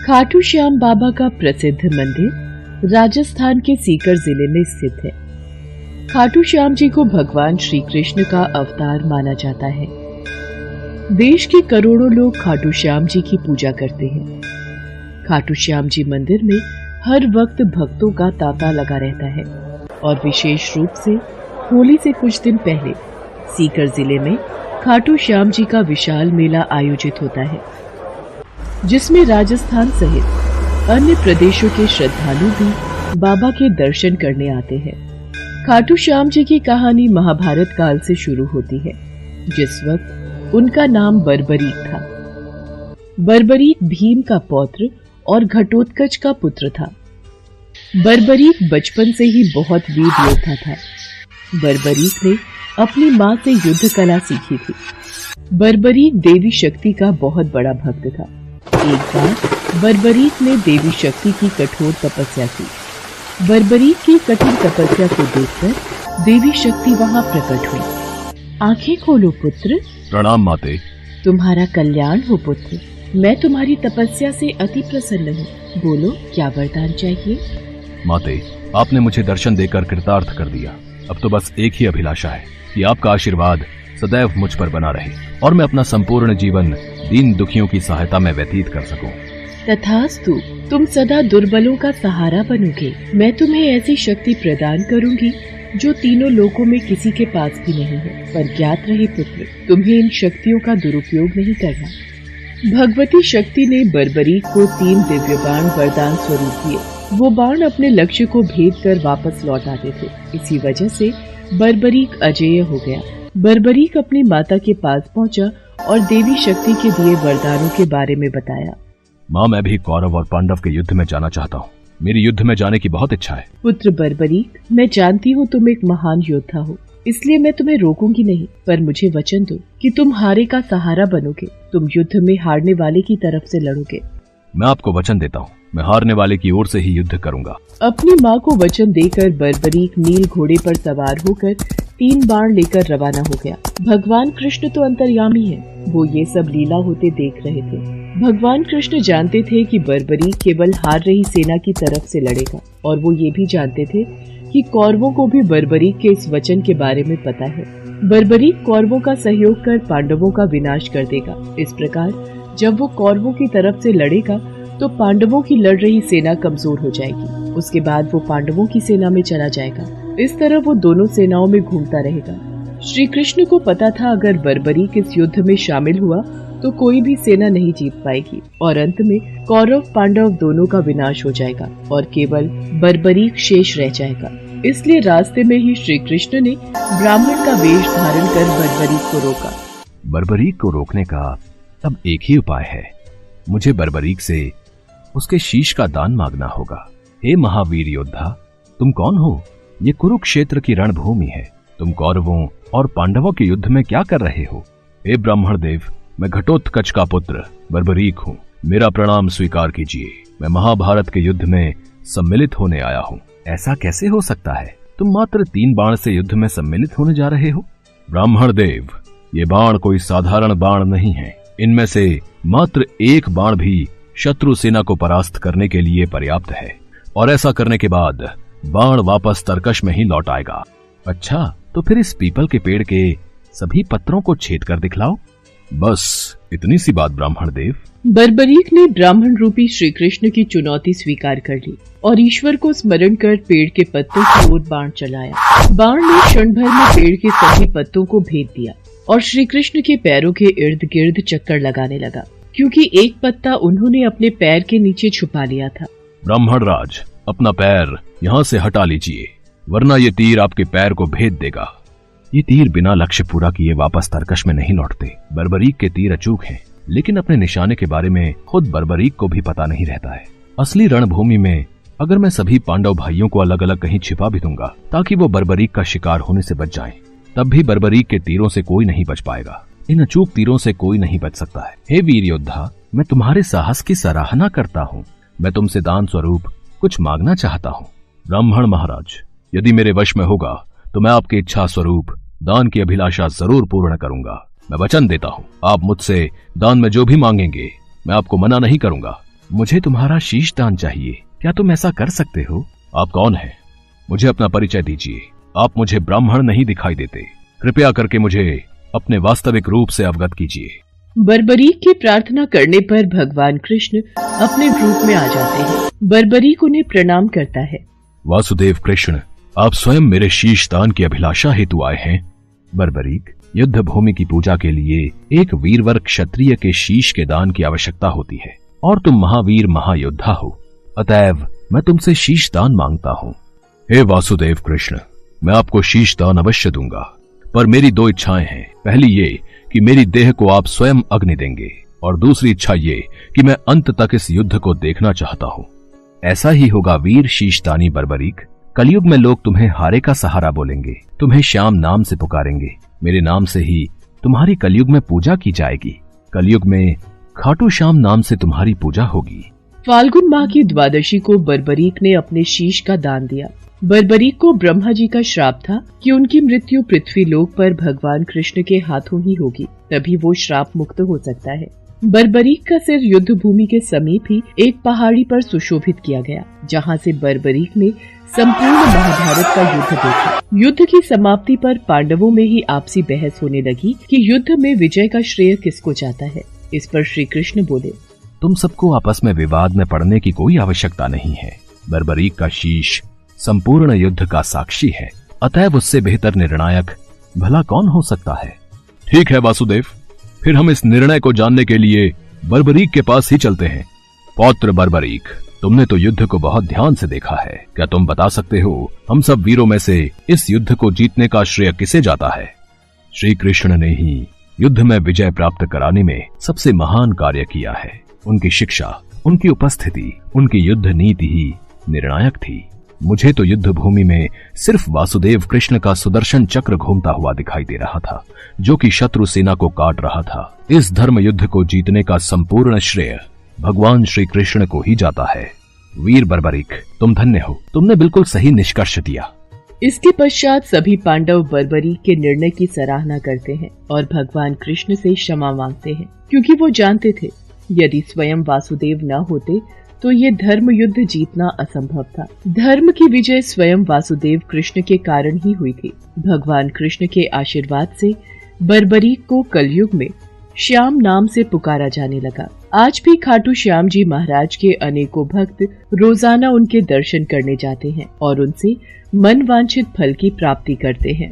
खाटू श्याम बाबा का प्रसिद्ध मंदिर राजस्थान के सीकर जिले में स्थित है। खाटू श्याम जी को भगवान श्री कृष्ण का अवतार माना जाता है। देश के करोड़ों लोग खाटू श्याम जी की पूजा करते हैं। खाटू श्याम जी मंदिर में हर वक्त भक्तों का तांता लगा रहता है और विशेष रूप से होली से कुछ दिन पहले सीकर जिले में खाटू श्याम जी का विशाल मेला आयोजित होता है, जिसमें राजस्थान सहित अन्य प्रदेशों के श्रद्धालु भी बाबा के दर्शन करने आते हैं। खाटू श्याम जी की कहानी महाभारत काल से शुरू होती है, जिस वक्त उनका नाम बर्बरीक था। बर्बरीक भीम का पौत्र और घटोत्कच का पुत्र था। बर्बरीक बचपन से ही बहुत वीर योद्धा था। बर्बरीक ने अपनी माँ से युद्ध कला सीखी थी। बर्बरीक देवी शक्ति का बहुत बड़ा भक्त था। एक बार बर्बरीक ने देवी शक्ति की कठोर तपस्या की। बर्बरीक की कठिन तपस्या को देखकर देवी शक्ति वहां प्रकट हुई। आंखें खोलो पुत्र। प्रणाम माते। तुम्हारा कल्याण हो पुत्र। मैं तुम्हारी तपस्या से अति प्रसन्न हूँ। बोलो, क्या वरदान चाहिए? माते, आपने मुझे दर्शन देकर कृतार्थ कर दिया। अब तो बस एक ही अभिलाषा है कि आपका आशीर्वाद सदैव मुझ पर बना रहे और मैं अपना संपूर्ण जीवन दीन दुखियों की सहायता में व्यतीत कर सकूं। तथास्तु, तुम सदा दुर्बलों का सहारा बनोगे। मैं तुम्हें ऐसी शक्ति प्रदान करूंगी जो तीनों लोकों में किसी के पास भी नहीं है। पर ज्ञात रहे पुत्र, तुम्हें इन शक्तियों का दुरुपयोग नहीं करना। भगवती शक्ति ने बर्बरीक को 3 दिव्य बाण वरदान स्वरूप दिए। वो बाण अपने लक्ष्य को भेद कर वापस लौट आते थे। इसी वजह से बर्बरीक अजेय हो गया। बर्बरीक अपनी माता के पास पहुंचा और देवी शक्ति के दिए वरदानों के बारे में बताया। माँ, मैं भी कौरव और पांडव के युद्ध में जाना चाहता हूँ। मेरी युद्ध में जाने की बहुत इच्छा है। पुत्र बर्बरीक, मैं जानती हूँ तुम एक महान योद्धा हो, इसलिए मैं तुम्हें रोकूंगी नहीं, पर मुझे वचन दो कि तुम हारे का सहारा बनोगे। तुम युद्ध में हारने वाले की तरफ से लड़ोगे। मैं आपको वचन देता हूँ, मैं हारने वाले की ओर से ही युद्ध करूंगा। अपनी माँ को वचन देकर बर्बरीक नील घोड़े पर सवार होकर 3 बाण लेकर रवाना हो गया। भगवान कृष्ण तो अंतर्यामी है, वो ये सब लीला होते देख रहे थे। भगवान कृष्ण जानते थे कि बर्बरीक केवल हार रही सेना की तरफ से लड़ेगा, और वो ये भी जानते थे कि कौरवों को भी बर्बरीक के इस वचन के बारे में पता है। बर्बरीक कौरवों का सहयोग कर पांडवों का विनाश कर देगा। इस प्रकार जब वो कौरवों की तरफ से लड़ेगा तो पांडवों की लड़ रही सेना कमजोर हो जाएगी। उसके बाद वो पांडवों की सेना में चला जाएगा। इस तरह वो दोनों सेनाओं में घूमता रहेगा। श्री कृष्ण को पता था अगर बर्बरीक इस युद्ध में शामिल हुआ तो कोई भी सेना नहीं जीत पाएगी और अंत में कौरव पांडव दोनों का विनाश हो जाएगा और केवल बर्बरीक शेष रह जाएगा। इसलिए रास्ते में ही श्री कृष्ण ने ब्राह्मण का वेश धारण कर बर्बरीक को रोका। बर्बरीक को रोकने का अब एक ही उपाय है। मुझे बर्बरीक से उसके शीश का दान मांगना होगा। हे महावीर योद्धा, तुम कौन हो? ये कुरुक्षेत्र की रणभूमि है। तुम कौरवों और पांडवों के युद्ध में क्या कर रहे हो? हे ब्राह्मण देव, मैं घटोत्कच का पुत्र बर्बरीक हूँ। मेरा प्रणाम स्वीकार कीजिए। मैं महाभारत के युद्ध में सम्मिलित होने आया हूँ। ऐसा कैसे हो सकता है? तुम मात्र 3 बाण से युद्ध में सम्मिलित होने जा रहे हो? ब्राह्मण देव, ये बाण कोई साधारण बाण नहीं है। इनमें से मात्र 1 बाण भी शत्रु सेना को परास्त करने के लिए पर्याप्त है, और ऐसा करने के बाद बाण वापस तरकश में ही लौट आएगा। अच्छा, तो फिर इस पीपल के पेड़ के सभी पत्रों को छेद कर दिखलाओ। बस इतनी सी बात ब्राह्मण देव। बर्बरीक ने ब्राह्मण रूपी श्री कृष्ण की चुनौती स्वीकार कर ली और ईश्वर को स्मरण कर पेड़ के पत्तों की ओर बाण चलाया। बाण ने क्षण भर में पेड़ के सभी पत्तों को भेद दिया और श्री कृष्ण के पैरों के इर्द गिर्द चक्कर लगाने लगा, क्योंकि एक पत्ता उन्होंने अपने पैर के नीचे छुपा लिया था। ब्राह्मण राज, अपना पैर यहाँ से हटा लीजिए, वरना ये तीर आपके पैर को भेद देगा। ये तीर बिना लक्ष्य पूरा किए वापस तरकश में नहीं लौटते। बर्बरीक के तीर अचूक हैं, लेकिन अपने निशाने के बारे में खुद बर्बरीक को भी पता नहीं रहता है। असली रणभूमि में अगर मैं सभी पांडव भाइयों को अलग अलग कहीं छिपा भी दूंगा ताकि वो बर्बरीक का शिकार होने से बच जाएं, तब भी बर्बरीक के तीरों से कोई नहीं बच पाएगा। इन अचूक तीरों से कोई नहीं बच सकता है। हे वीर योद्धा, मैं तुम्हारे साहस की सराहना करता हूँ। मैं तुमसे दान स्वरूप कुछ मांगना चाहता हूँ। ब्राह्मण महाराज, यदि मेरे वश में होगा तो मैं आपकी इच्छा स्वरूप दान की अभिलाषा जरूर पूर्ण करूंगा। मैं वचन देता हूँ, आप मुझसे दान में जो भी मांगेंगे मैं आपको मना नहीं करूंगा। मुझे तुम्हारा शीश दान चाहिए, क्या तुम ऐसा कर सकते हो? आप कौन हैं? मुझे अपना परिचय दीजिए। आप मुझे ब्राह्मण नहीं दिखाई देते, कृपया करके मुझे अपने वास्तविक रूप से अवगत कीजिए। बर्बरीक की प्रार्थना करने पर भगवान कृष्ण अपने रूप में आ जाते हैं। बर्बरीक उन्हें प्रणाम करता है। वासुदेव कृष्ण, आप स्वयं मेरे शीश दान की अभिलाषा हेतु आए हैं। बर्बरीक, युद्ध भूमि की पूजा के लिए एक वीरवर क्षत्रिय के शीश के दान की आवश्यकता होती है और तुम महावीर महायोद्धा हो, अतएव मैं तुमसे शीश दान मांगता हूँ। हे वासुदेव कृष्ण, मैं आपको शीश दान अवश्य दूंगा, पर मेरी दो इच्छाएं हैं। पहली ये कि मेरी देह को आप स्वयं अग्नि देंगे, और दूसरी इच्छा ये कि मैं अंत तक इस युद्ध को देखना चाहता हूँ। ऐसा ही होगा वीर शीशदानी बर्बरीक। कलयुग में लोग तुम्हें हारे का सहारा बोलेंगे, तुम्हें श्याम नाम से पुकारेंगे। मेरे नाम से ही तुम्हारी कलयुग में पूजा की जाएगी। कलयुग में खाटू श्याम नाम से तुम्हारी पूजा होगी। फाल्गुन माह की द्वादशी को बर्बरीक ने अपने शीश का दान दिया। बर्बरीक को ब्रह्मा जी का श्राप था कि उनकी मृत्यु पृथ्वी लोक पर भगवान कृष्ण के हाथों ही होगी, तभी वो श्राप मुक्त हो सकता है। बर्बरीक का सिर युद्ध भूमि के समीप ही एक पहाड़ी पर सुशोभित किया गया, जहाँ से बर्बरीक ने संपूर्ण महाभारत का युद्ध देखा। युद्ध की समाप्ति पर पांडवों में ही आपसी बहस होने लगी कि युद्ध में विजय का श्रेय किसको जाता है। इस पर श्री कृष्ण बोले, तुम सबको आपस में विवाद में पड़ने की कोई आवश्यकता नहीं है। बर्बरीक का शीश संपूर्ण युद्ध का साक्षी है, अतएव उससे बेहतर निर्णायक भला कौन हो सकता है। ठीक है वासुदेव, फिर हम इस निर्णय को जानने के लिए बर्बरीक के पास ही चलते हैं। पौत्र बर्बरीक, तुमने तो युद्ध को बहुत ध्यान से देखा है, क्या तुम बता सकते हो हम सब वीरों में से इस युद्ध को जीतने का श्रेय किसे जाता है? श्री कृष्ण ने ही युद्ध में विजय प्राप्त कराने में सबसे महान कार्य किया है। उनकी शिक्षा, उनकी उपस्थिति, उनकी युद्ध नीति ही निर्णायक थी। मुझे तो युद्ध भूमि में सिर्फ वासुदेव कृष्ण का सुदर्शन चक्र घूमता हुआ दिखाई दे रहा था, जो कि शत्रु सेना को काट रहा था। इस धर्म युद्ध को जीतने का संपूर्ण श्रेय भगवान श्री कृष्ण को ही जाता है। वीर बर्बरीक, तुम धन्य हो, तुमने बिल्कुल सही निष्कर्ष दिया। इसके पश्चात सभी पांडव बर्बरीक के निर्णय की सराहना करते हैं और भगवान कृष्ण से क्षमा मांगते हैं, क्योंकि वो जानते थे यदि स्वयं वासुदेव न होते तो ये धर्म युद्ध जीतना असंभव था। धर्म की विजय स्वयं वासुदेव कृष्ण के कारण ही हुई थी। भगवान कृष्ण के आशीर्वाद से बर्बरीक को कलयुग में श्याम नाम से पुकारा जाने लगा। आज भी खाटू श्याम जी महाराज के अनेकों भक्त रोजाना उनके दर्शन करने जाते हैं और उनसे मन वांछित फल की प्राप्ति करते हैं।